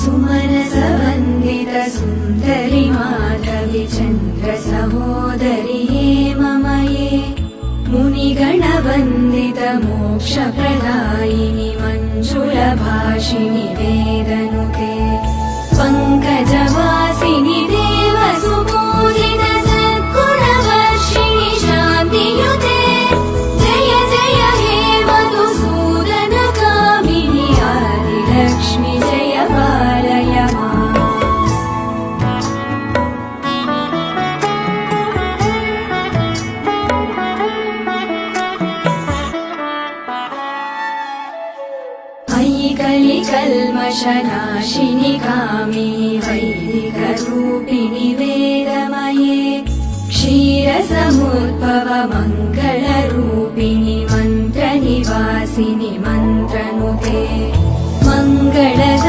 सुमनसवन्दित सुन्दरि माधवि चन्द्र सहोदरि हेममये मुनिगणवन्दित मोक्षप्रदायिनि मञ्जुलभाषिणि वेदनुते पङ्कजवासिनि देवसुपूजित सद्गुणवर्षिणि शान्तियुते जय जय हे मधुसूदन कामिनि आदिलक्ष्मि जय पालय माम्। अयि कलिकल्मषनाशिनि कामिनि वैदिकरूपिणि वेदमये क्षीरसमुद्भव मङ्गलरूपिणि मन्त्रनिवासिनि मन्त्रनुते मङ्गलद